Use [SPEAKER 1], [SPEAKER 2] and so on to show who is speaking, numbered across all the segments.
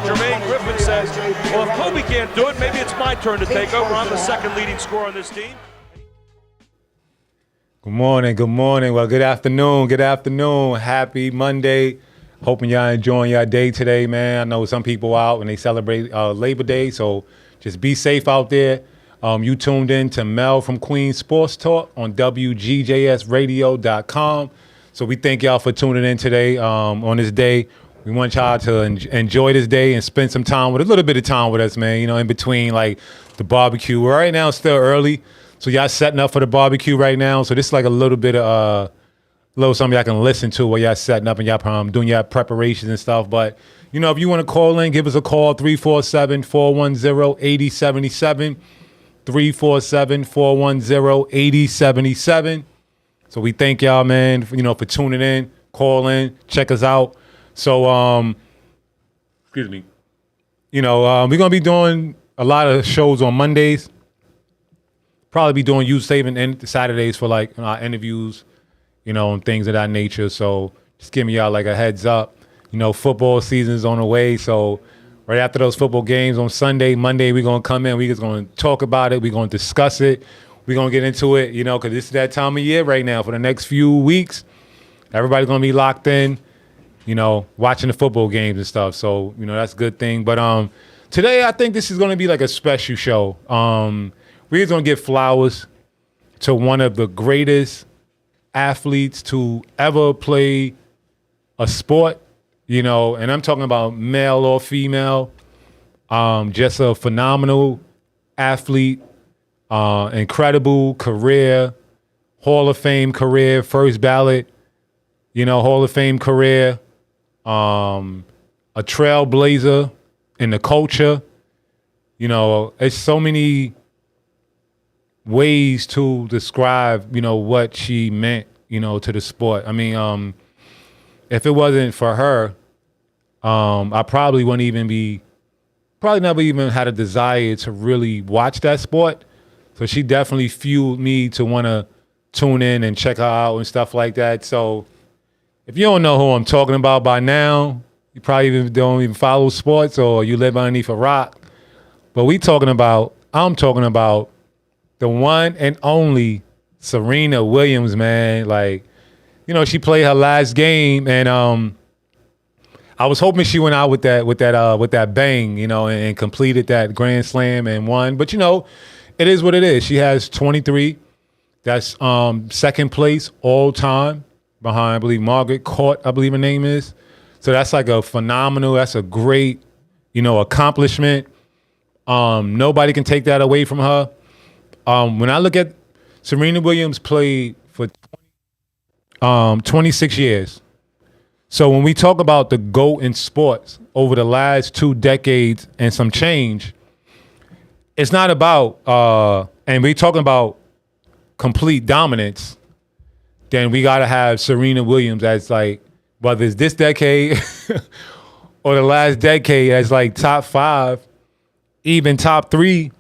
[SPEAKER 1] Jermaine Griffin says, well, if Kobe can't do it, maybe it's my turn to take over. I'm the second leading scorer on this team.
[SPEAKER 2] Good morning. Well, good afternoon. Happy Monday. Hoping y'all enjoying your day today, man. I know some people out and they celebrate Labor Day, so just be safe out there. You tuned in to Mel from Queens Sports Talk on WGJSradio.com. So we thank y'all for tuning in today on this day. We want y'all to enjoy this day and spend some time with a little bit of time with us, man. You know, in between like the barbecue. Right now it's still early, so y'all setting up for the barbecue right now. So this is like a little bit of little something y'all can listen to while y'all setting up and y'all doing your preparations and stuff. But you know, if you want to call in, give us a call 347-410-8077. 347-410-8077. So we thank y'all, man, for tuning in, call in, check us out. So, excuse me. We're going to be doing a lot of shows on Mondays. Probably be doing youth saving Saturdays for like our interviews, and things of that nature. So just giving y'all like a heads up. Football season's on the way. So right after those football games on Sunday, Monday, we're going to come in. We're just going to talk about it. We're going to discuss it. We're going to get into it, because this is that time of year right now. For the next few weeks, everybody's going to be locked in, watching the football games and stuff. So, that's a good thing. But today, I think this is going to be like a special show. We're just going to give flowers to one of the greatest athletes to ever play a sport, and I'm talking about male or female. Just a phenomenal athlete, incredible career, Hall of Fame career, first ballot, Hall of Fame career, a trailblazer in the culture. It's so many ways to describe, what she meant, to the sport. I mean, if it wasn't for her, I probably never even had a desire to really watch that sport. So she definitely fueled me to want to tune in and check her out and stuff like that. So if you don't know who I'm talking about by now, you probably don't even follow sports or you live underneath a rock. But I'm talking about the one and only Serena Williams, man. Like, she played her last game, and I was hoping she went out with that bang, and completed that Grand Slam and won. But it is what it is. She has 23. That's second place all time behind, I believe, Margaret Court, I believe her name is. So that's like that's a great, accomplishment. Nobody can take that away from her. When I look at Serena Williams played for 26 years. So when we talk about the GOAT in sports over the last 2 decades and some change, it's not about, and we're talking about complete dominance, then we got to have Serena Williams as like, whether it's this decade or the last decade, as like top 5, even top 3,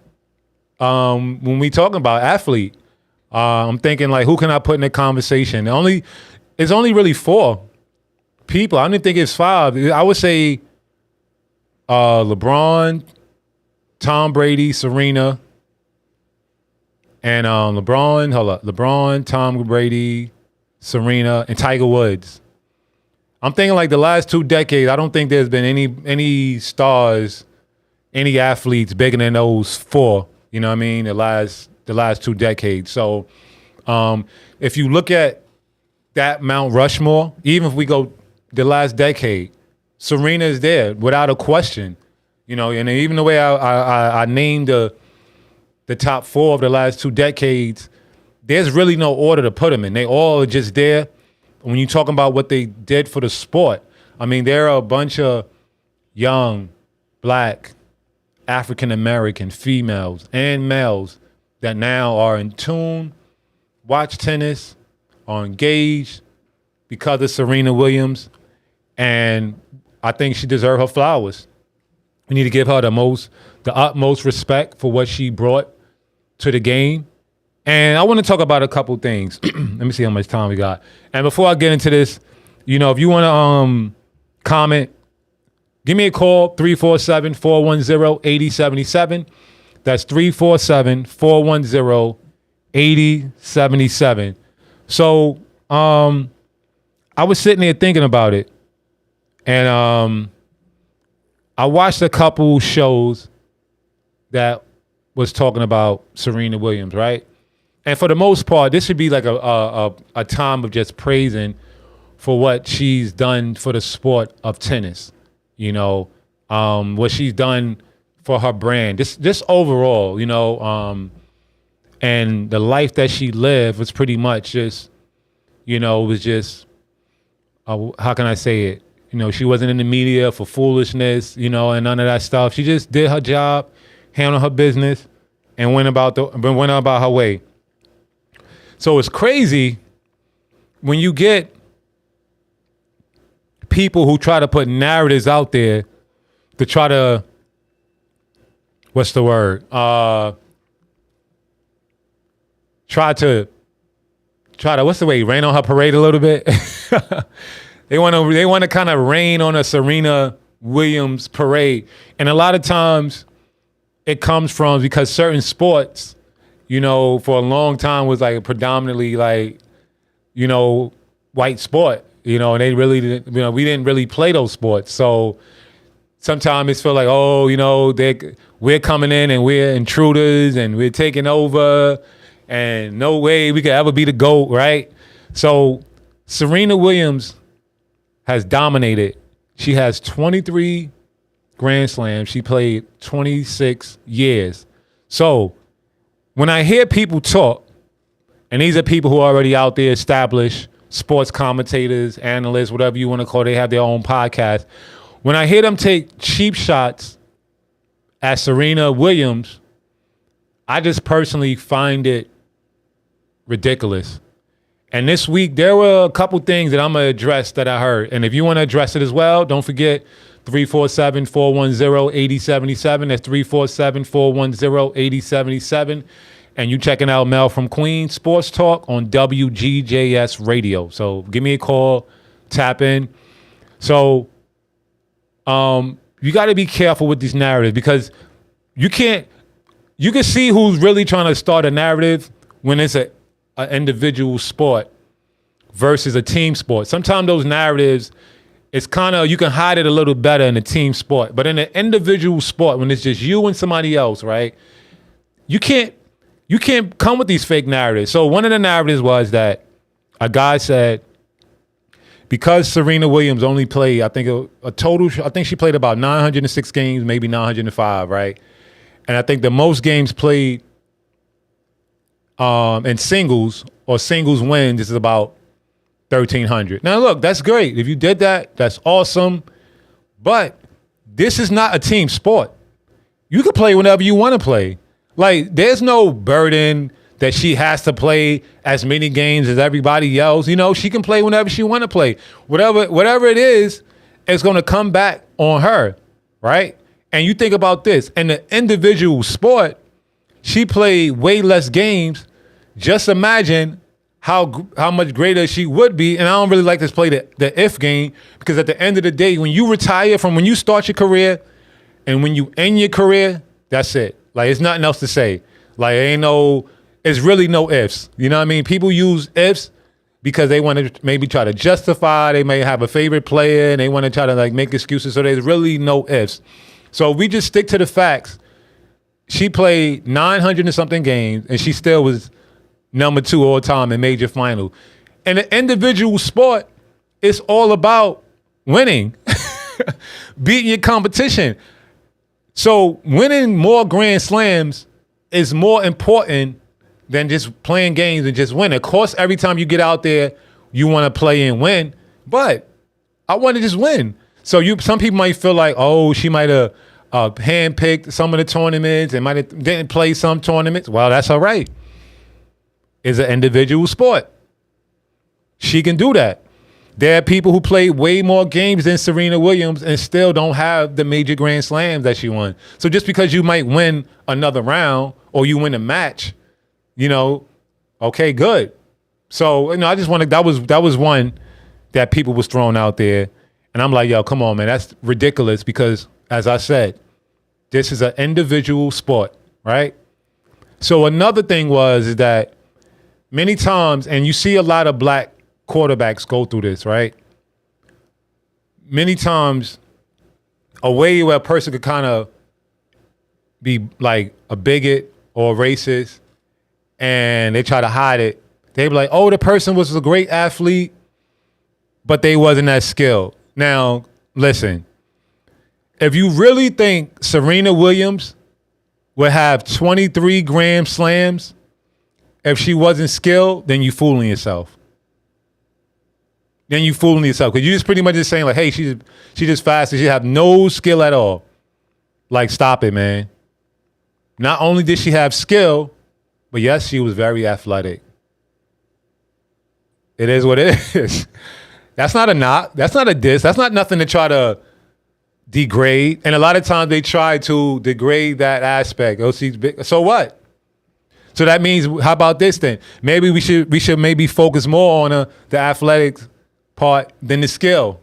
[SPEAKER 2] when we talking about athlete. I'm thinking like, who can I put in the conversation? It's only really 4 people. I don't even think it's 5. I would say LeBron, Tom Brady, Serena, and LeBron, Tom Brady, Serena, and Tiger Woods. I'm thinking like the last 2 decades, I don't think there's been any stars, any athletes bigger than those 4. You know what I mean? The last 2 decades. So if you look at that Mount Rushmore, even if we go the last decade, Serena is there without a question. And even the way I named the top 4 of the last 2 decades, there's really no order to put them in. They all are just there. When you talk about what they did for the sport, I mean, there are a bunch of young, black, African-American females and males that now are in tune, watch tennis, are engaged because of Serena Williams. And I think she deserves her flowers. We need to give her the utmost respect for what she brought to the game. And I want to talk about a couple things. Let me see how much time we got. And before I get into this, if you want to comment, Give me a call, 347-410-8077. That's 347-410-8077. So I was sitting there thinking about it. And I watched a couple shows that was talking about Serena Williams, right? And for the most part, this should be like a time of just praising for what she's done for the sport of tennis. You know, what she's done for her brand. Just overall, you know, and the life that she lived was pretty much just, you know, it was just, how can I say it? You know, she wasn't in the media for foolishness, you know, and none of that stuff. She just did her job, handled her business, and went about her way. So it's crazy when you get people who try to put narratives out there to try to, what's the word? Try to, what's the way? Rain on her parade a little bit. They want to kind of rain on a Serena Williams parade. And a lot of times it comes from because certain sports, you know, for a long time was like a predominantly like, you know, white sport, you know, and they really didn't, you know, we didn't really play those sports. So sometimes it's feel like, oh, you know, we're coming in and we're intruders and we're taking over and no way we could ever be the GOAT, right? So Serena Williams has dominated. She has 23 Grand Slams. She played 26 years. So when I hear people talk, and these are people who are already out there, established sports commentators, analysts, whatever you want to call it, they have their own podcast. When I hear them take cheap shots at Serena Williams, I just personally find it ridiculous. And this week, there were a couple things that I'm going to address that I heard. And if you want to address it as well, don't forget 347-410-8077. That's 347-410-8077. And you checking out Mel from Queens Sports Talk on WGJS Radio. So give me a call, tap in. So you got to be careful with these narratives because you can see who's really trying to start a narrative when it's an individual sport versus a team sport. Sometimes those narratives, it's kind of, you can hide it a little better in a team sport. But in an individual sport, when it's just you and somebody else, right? You can't come with these fake narratives. So one of the narratives was that a guy said, because Serena Williams only played, I think she played about 906 games, maybe 905, right? And I think the most games played in singles or singles wins is about 1,300. Now, look, that's great. If you did that, that's awesome. But this is not a team sport. You can play whenever you want to play. Like, there's no burden that she has to play as many games as everybody else. You know, she can play whenever she want to play. Whatever it is, it's going to come back on her, right? And you think about this. In the individual sport, she played way less games. Just imagine how much greater she would be. And I don't really like to play the if game because at the end of the day, when you retire from when you start your career and when you end your career, that's it. Like, it's nothing else to say. Like, it's really no ifs. You know what I mean? People use ifs because they want to maybe try to justify. They may have a favorite player and they want to try to like make excuses. So there's really no ifs. So we just stick to the facts. She played 900 and something games and she still was number 2 all time in major final. And the individual sport, it's all about winning, beating your competition. So winning more Grand Slams is more important than just playing games and just winning. Of course, every time you get out there, you want to play and win, but I want to just win. So some people might feel like, oh, she might have handpicked some of the tournaments and didn't play some tournaments. Well, that's all right. It's an individual sport. She can do that. There are people who play way more games than Serena Williams and still don't have the major Grand Slams that she won. So just because you might win another round or you win a match, you know, okay, good. So, you know, I just wanted, that was one that people was throwing out there. And I'm like, yo, come on, man. That's ridiculous because, as I said, this is an individual sport, right? So another thing is that many times, and you see a lot of black quarterbacks go through this, right? Many times, a way where a person could kind of be like a bigot or a racist and they try to hide it. They be like, oh, the person was a great athlete, but they wasn't that skilled. Now, listen, if you really think Serena Williams would have 23 Grand Slams if she wasn't skilled, then you fooling yourself. Then you fooling yourself because you just pretty much just saying like, hey, she's just fast and she have no skill at all. Like, stop it, man. Not only did she have skill, but yes, she was very athletic. It is what it is. That's not a knock. That's not a diss. That's not nothing to try to degrade. And a lot of times they try to degrade that aspect. Oh, she's big. So what? So that means, how about this then? Maybe we should maybe focus more on the athletics part than the skill.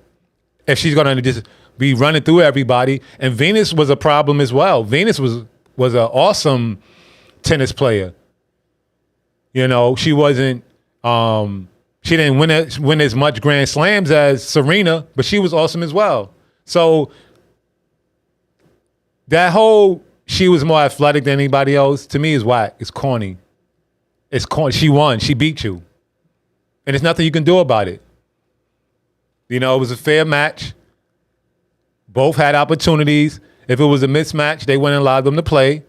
[SPEAKER 2] If she's gonna just be running through everybody. And Venus was a problem as well. Venus was an awesome tennis player. You know, she wasn't. She didn't win as much Grand Slams as Serena, but she was awesome as well. So that whole she was more athletic than anybody else, to me, is whack. It's corny. It's corny. She won. She beat you. And there's nothing you can do about it. You know, it was a fair match. Both had opportunities. If it was a mismatch, they wouldn't allow them to play.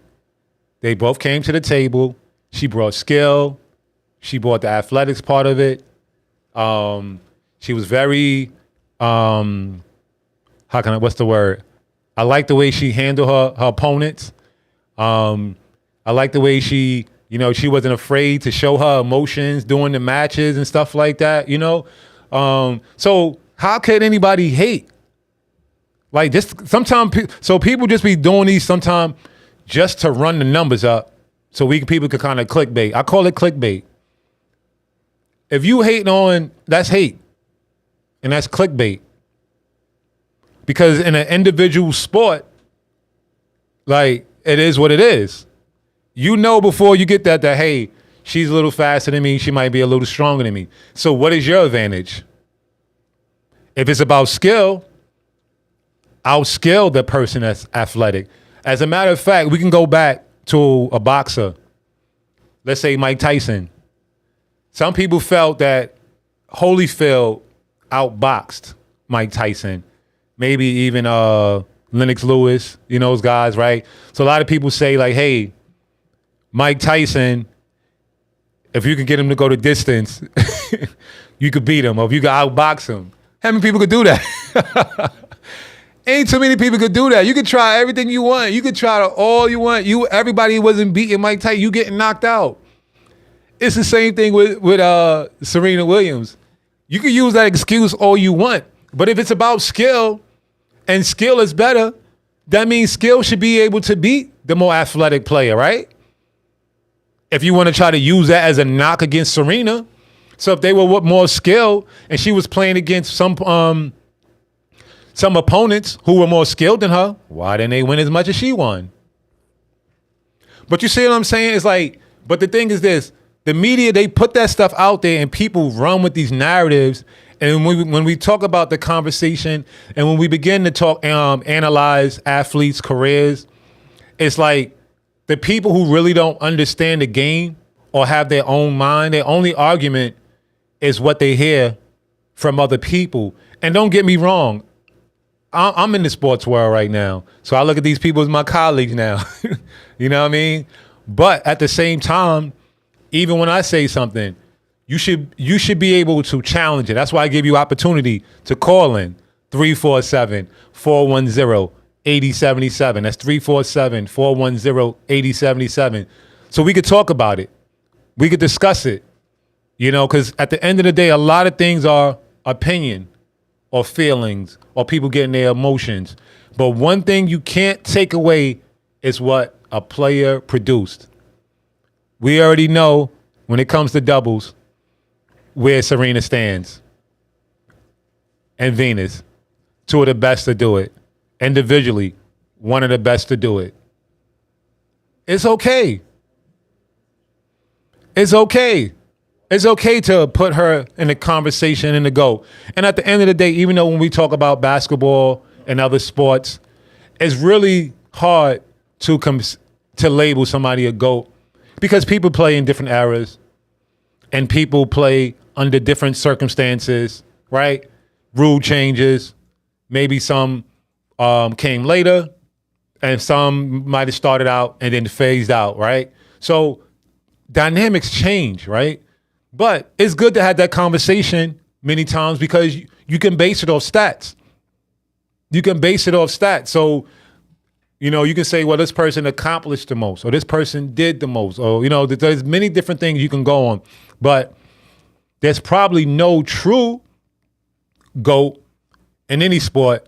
[SPEAKER 2] They both came to the table. She brought skill. She brought the athletics part of it. She was very, what's the word? I like the way she handled her opponents. I like the way she wasn't afraid to show her emotions during the matches and stuff like that, you know? So how could anybody hate? Like, just sometimes, so people just be doing these sometimes just to run the numbers up so people could kind of clickbait. I call it clickbait. If you hating on, that's hate. And that's clickbait. Because in an individual sport, like, it is what it is. You know before you get that, hey, she's a little faster than me. She might be a little stronger than me. So what is your advantage? If it's about skill, outskill the person that's athletic. As a matter of fact, we can go back to a boxer. Let's say Mike Tyson. Some people felt that Holyfield outboxed Mike Tyson. Maybe even Lennox Lewis, you know, those guys, right? So a lot of people say like, hey, Mike Tyson, if you can get him to go the distance, you could beat him, or if you could outbox him. How many people could do that? Ain't too many people could do that. You could try everything you want. You could try all you want. Everybody wasn't beating Mike Tyson. You getting knocked out. It's the same thing with Serena Williams. You can use that excuse all you want, but if it's about skill, and skill is better, that means skill should be able to beat the more athletic player, right? If you want to try to use that as a knock against Serena, so if they were with more skill and she was playing against some opponents who were more skilled than her, why didn't they win as much as she won? But you see what I'm saying? It's like, but the thing is this. The media, they put that stuff out there and people run with these narratives. And when we talk about the conversation and when we begin to talk, analyze athletes' careers, it's like the people who really don't understand the game or have their own mind, their only argument is what they hear from other people. And don't get me wrong, I'm in the sports world right now. So I look at these people as my colleagues now. You know what I mean? But at the same time, even when I say something, you should be able to challenge it. That's why I give you opportunity to call in 347-410-8077. That's 347-410-8077. So we could talk about it. We could discuss it. You know, because at the end of the day, a lot of things are opinion or feelings or people getting their emotions. But one thing you can't take away is what a player produced. We already know when it comes to doubles where Serena stands and Venus. two of the best to do it. Individually, one of the best to do it. It's okay. It's okay. It's okay to put her in the conversation and to go. And at the end of the day, even though when we talk about basketball and other sports, it's really hard to label somebody a GOAT because people play in different eras and people play under different circumstances, right? Rule changes. Maybe some came later and some might have started out and then phased out, right? So dynamics change, right? But it's good to have that conversation many times because you can base it off stats. You can base it off stats. So, you can say, well, this person accomplished the most or this person did the most or, there's many different things you can go on. But there's probably no true GOAT in any sport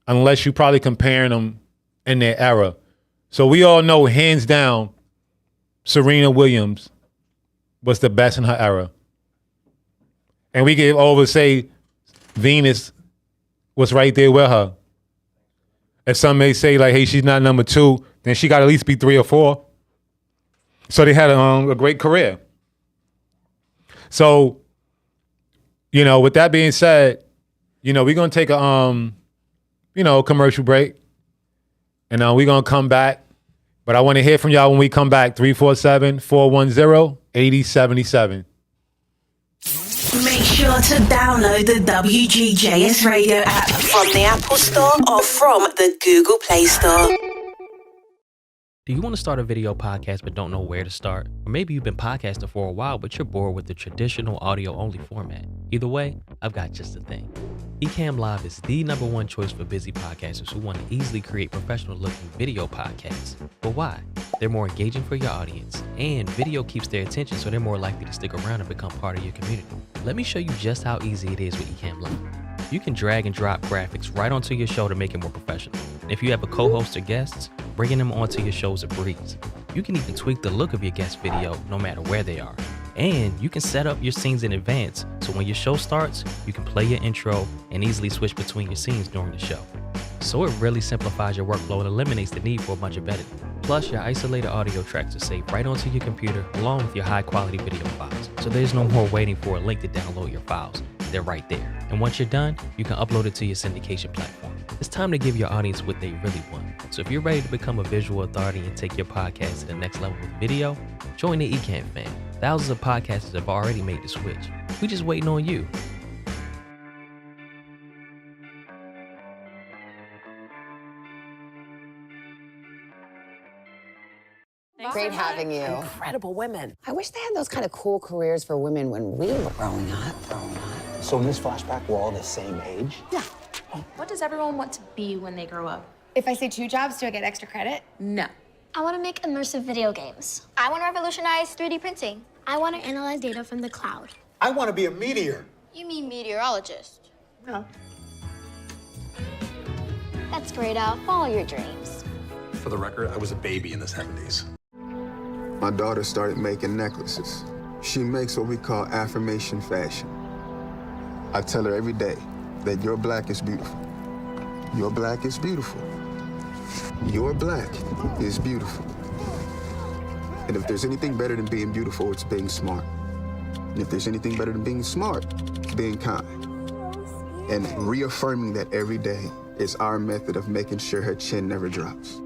[SPEAKER 2] unless you're probably comparing them in their era. So we all know, hands down, Serena Williams was the best in her era. And we can always say Venus was right there with her. If some may say, like, hey, she's not number 2, then she got to at least be 3 or 4. So they had a great career. So, with that being said, we're going to take a, commercial break. And we're going to come back. But I want to hear from y'all when we come back. 347-410-8077.
[SPEAKER 3] Make sure to download the WGJS Radio app from the Apple Store or from the Google Play Store.
[SPEAKER 4] Do you want to start a video podcast but don't know where to start? Or maybe you've been podcasting for a while but you're bored with the traditional audio-only format. Either way, I've got just the thing. Ecamm Live is the #1 choice for busy podcasters who want to easily create professional-looking video podcasts. But why? They're more engaging for your audience, and video keeps their attention so they're more likely to stick around and become part of your community. Let me show you just how easy it is with Ecamm Live. You can drag and drop graphics right onto your show to make it more professional. And if you have a co-host or guests, bringing them onto your show is a breeze. You can even tweak the look of your guest video no matter where they are. And you can set up your scenes in advance, so when your show starts, you can play your intro and easily switch between your scenes during the show. So it really simplifies your workflow and eliminates the need for a bunch of editing. Plus, your isolated audio tracks are saved right onto your computer along with your high-quality video files. So there's no more waiting for a link to download your files. They're right there. And once you're done, you can upload it to your syndication platform. It's time to give your audience what they really want. So if you're ready to become a visual authority and take your podcast to the next level with video, join the Ecamm fam. Thousands of podcasters have already made the switch. We're just waiting on you.
[SPEAKER 5] Great having you.
[SPEAKER 6] Incredible women.
[SPEAKER 5] I wish they had those kind of cool careers for women when we were growing up.
[SPEAKER 6] So in this flashback, we're all the same age?
[SPEAKER 5] Yeah.
[SPEAKER 7] What does everyone want to be when they grow up?
[SPEAKER 8] If I say 2 jobs, do I get extra credit?
[SPEAKER 7] No.
[SPEAKER 9] I want to make immersive video games.
[SPEAKER 8] I want to revolutionize 3D printing.
[SPEAKER 9] I want to analyze data from the cloud.
[SPEAKER 6] I want to be a meteor.
[SPEAKER 8] You mean meteorologist?
[SPEAKER 6] No.
[SPEAKER 9] That's great, Al. Follow your dreams.
[SPEAKER 10] For the record, I was a baby in the 70s.
[SPEAKER 11] My daughter started making necklaces. She makes what we call affirmation fashion. I tell her every day that your black is beautiful. Your black is beautiful. Your black is beautiful. And if there's anything better than being beautiful, it's being smart. And if there's anything better than being smart, it's being kind. And reaffirming that every day is our method of making sure her chin never drops.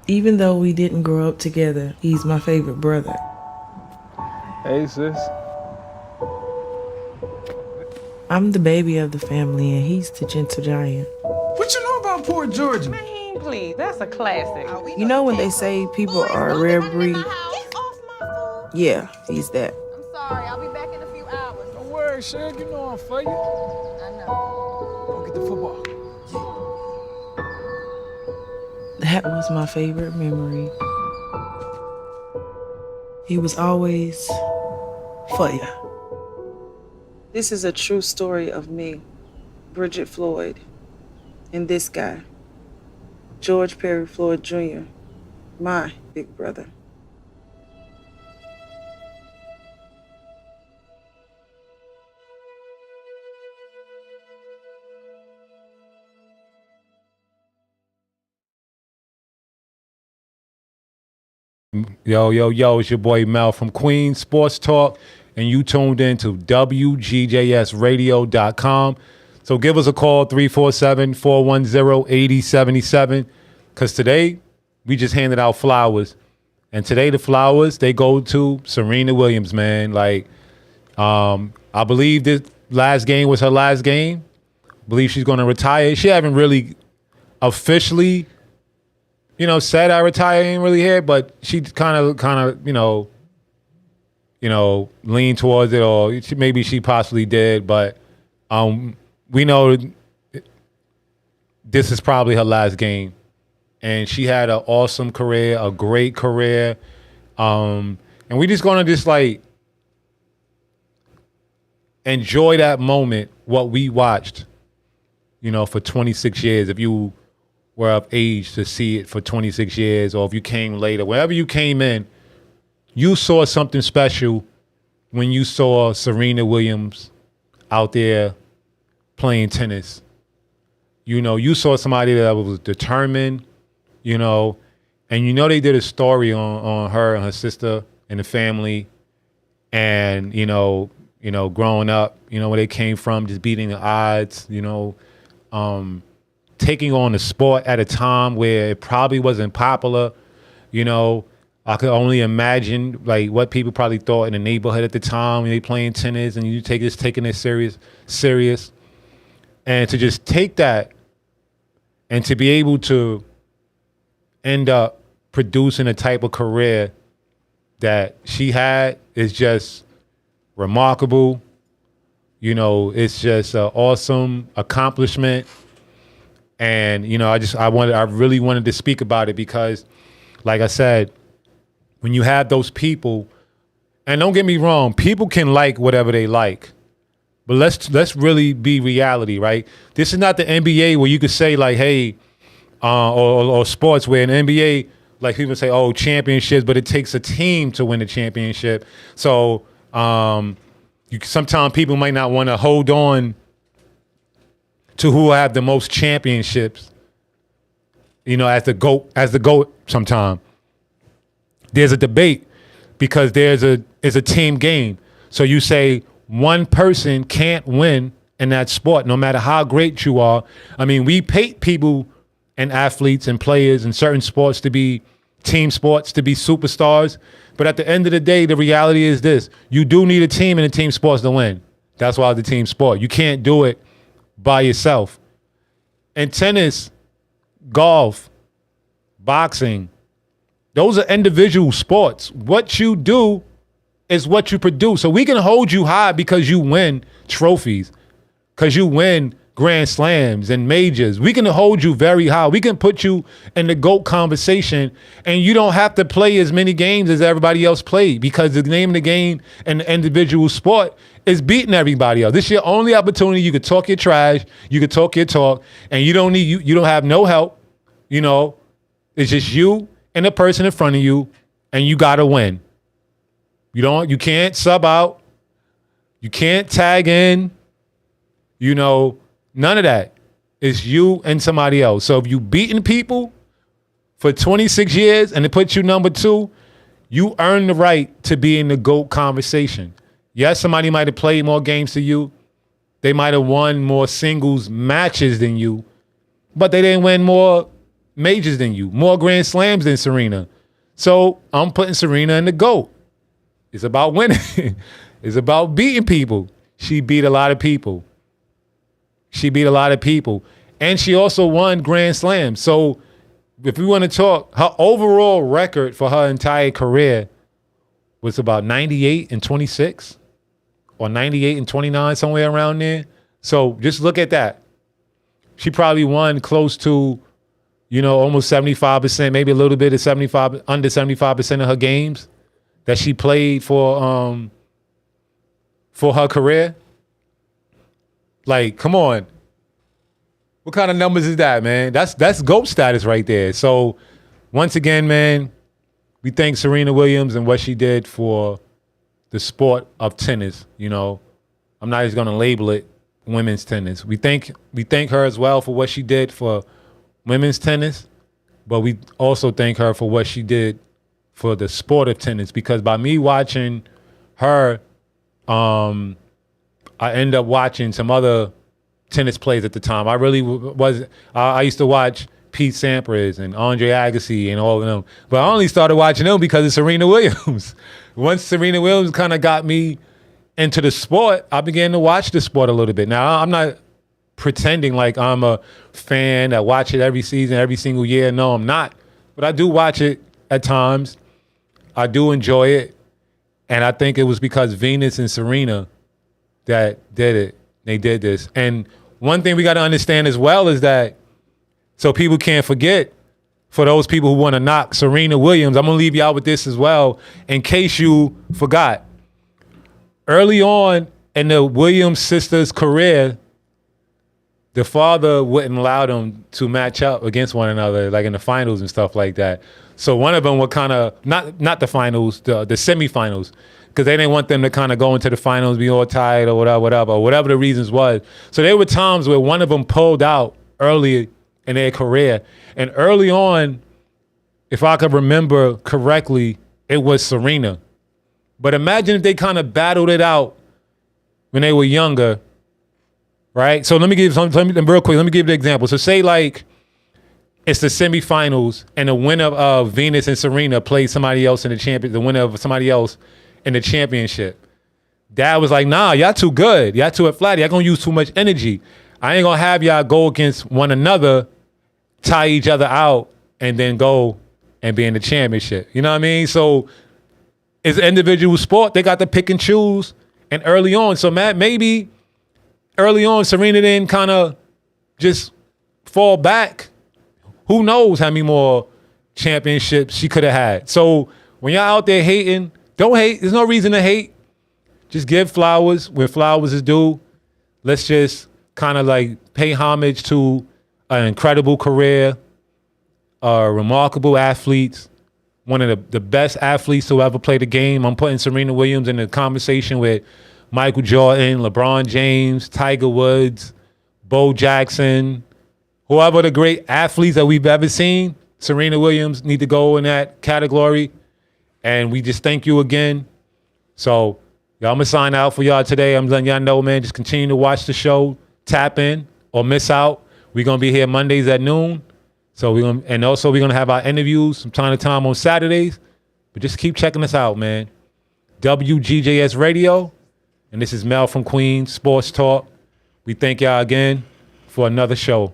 [SPEAKER 12] Even though we didn't grow up together, he's my favorite brother.
[SPEAKER 13] Hey, sis.
[SPEAKER 12] I'm the baby of the family, and he's the gentle giant.
[SPEAKER 13] What you know about Port Georgia?
[SPEAKER 14] Man, please, that's a classic.
[SPEAKER 12] You know when they say people are a rare breed? Yeah, he's that.
[SPEAKER 14] I'm sorry, I'll be back in a few hours. Don't worry,
[SPEAKER 13] right, Shug, you know I'm for you. I know. Go get the football.
[SPEAKER 12] That was my favorite memory. He was always for you. This is a true story of me, Bridget Floyd, and this guy, George Perry Floyd Jr., my big brother.
[SPEAKER 2] Yo, it's your boy Mel from Queens Sports Talk, and you tuned in to WGJSradio.com. So give us a call, 347-410-8077, because today we just handed out flowers. And today the flowers, they go to Serena Williams, man. Like, I believe this last game was her last game. I believe she's going to retire. She haven't really officially said I retire, ain't really here, but she kind of, leaned towards it, or maybe she possibly did, but we know this is probably her last game. And she had an awesome career, a great career. And we just gonna enjoy that moment, what we watched, for 26 years. If you were of age to see it for 26 years, or if you came later, wherever you came in, you saw something special when you saw Serena Williams out there playing tennis. You saw somebody that was determined, and they did a story on her and her sister and the family, and growing up, where they came from, just beating the odds, taking on the sport at a time where it probably wasn't popular. I could only imagine what people probably thought in the neighborhood at the time when they playing tennis, and you taking it serious, and to just take that and to be able to end up producing a type of career that she had is just remarkable. It's just an awesome accomplishment. And, I really wanted to speak about it because, like I said, when you have those people, and don't get me wrong, people can like whatever they like, but let's really be reality, right? This is not the NBA where you could say hey, or sports where in the NBA, people say, oh, championships, but it takes a team to win a championship. So sometimes people might not want to hold on to who have the most championships, as the GOAT sometime. There's a debate because it's a team game. So you say one person can't win in that sport, no matter how great you are. I mean, we pay people and athletes and players in certain sports to be team sports, to be superstars. But at the end of the day, the reality is this. You do need a team in a team sports to win. That's why it's a team sport. You can't do it by yourself. And tennis, golf, boxing, those are individual sports. What you do is what you produce. So we can hold you high because you win trophies, because you win Grand Slams and majors. We can hold you very high. We can put you in the GOAT conversation, and you don't have to play as many games as everybody else played, because the name of the game and the individual sport is beating everybody else. This is your only opportunity. You could talk your trash, you could talk your talk, and you don't have no help. It's just you and the person in front of you, and you gotta win. You can't sub out, you can't tag in, none of that. It's you and somebody else. So if you beating people for 26 years and it puts you number 2, you earn the right to be in the GOAT conversation. Yes, somebody might have played more games than you. They might have won more singles matches than you, but they didn't win more majors than you, more Grand Slams than Serena. So I'm putting Serena in the GOAT. It's about winning. It's about beating people. She beat a lot of people. And she also won Grand Slams. So if we want to talk, her overall record for her entire career was about 98 and 26. or 98 and 29, somewhere around there. So just look at that. She probably won close to, almost 75%, maybe a little bit of under 75% of her games that she played for her career. Like, come on. What kind of numbers is that, man? That's GOAT status right there. So once again, man, we thank Serena Williams and what she did for the sport of tennis. I'm not just gonna label it women's tennis. We thank her as well for what she did for women's tennis, but we also thank her for what she did for the sport of tennis, because by me watching her, I end up watching some other tennis players at the time. I really I used to watch Pete Sampras and Andre Agassi and all of them, but I only started watching them because of Serena Williams. Once Serena Williams kind of got me into the sport, I began to watch the sport a little bit. Now, I'm not pretending like I'm a fan that watch it every season, every single year. No, I'm not. But I do watch it at times. I do enjoy it. And I think it was because Venus and Serena that did it. They did this. And one thing we got to understand as well is that, so people can't forget, for those people who want to knock Serena Williams, I'm going to leave y'all with this as well, in case you forgot. Early on in the Williams sisters' career, the father wouldn't allow them to match up against one another, like in the finals and stuff like that. So one of them would kind of, not the finals, the semifinals, because they didn't want them to kind of go into the finals, be all tired or whatever the reasons was. So there were times where one of them pulled out early in their career. And early on, if I could remember correctly, it was Serena. But imagine if they kind of battled it out when they were younger, right? So let me give real quick, let me give you the example. So say like it's the semifinals and the winner of Venus and Serena plays somebody else in the winner of somebody else in the championship. Dad was like, nah, y'all too good. Y'all too flat. Y'all gonna use too much energy. I ain't gonna have y'all go against one another, tie each other out, and then go and be in the championship. You know what I mean? So it's an individual sport. They got to pick and choose. And early on, so Matt, maybe early on, Serena didn't kind of just fall back. Who knows how many more championships she could have had. So when y'all out there hating, don't hate. There's no reason to hate. Just give flowers where flowers is due. Let's just kind of like pay homage to an incredible career, remarkable athletes, one of the best athletes to ever play the game. I'm putting Serena Williams in the conversation with Michael Jordan, LeBron James, Tiger Woods, Bo Jackson, whoever the great athletes that we've ever seen. Serena Williams need to go in that category. And we just thank you again. So y'all, I'm going to sign out for y'all today. I'm letting y'all know, man, just continue to watch the show, tap in or miss out. We're going to be here Mondays at noon. So we're going to have our interviews from time to time on Saturdays. But just keep checking us out, man. WGJS Radio. And this is Mel from Queens, Sports Talk. We thank y'all again for another show.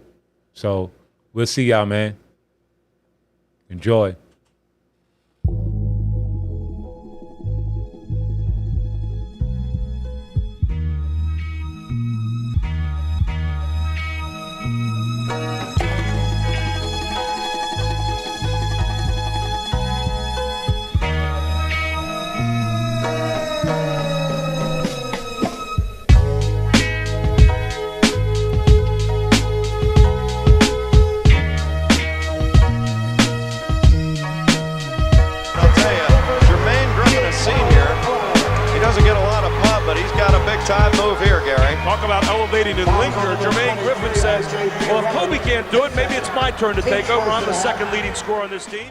[SPEAKER 2] So we'll see y'all, man. Enjoy.
[SPEAKER 1] Time move here, Gary. Talk about elevating and linger. Jermaine Griffin says, well, if Kobe can't do it, maybe it's my turn to take over. I'm the second leading scorer on this team.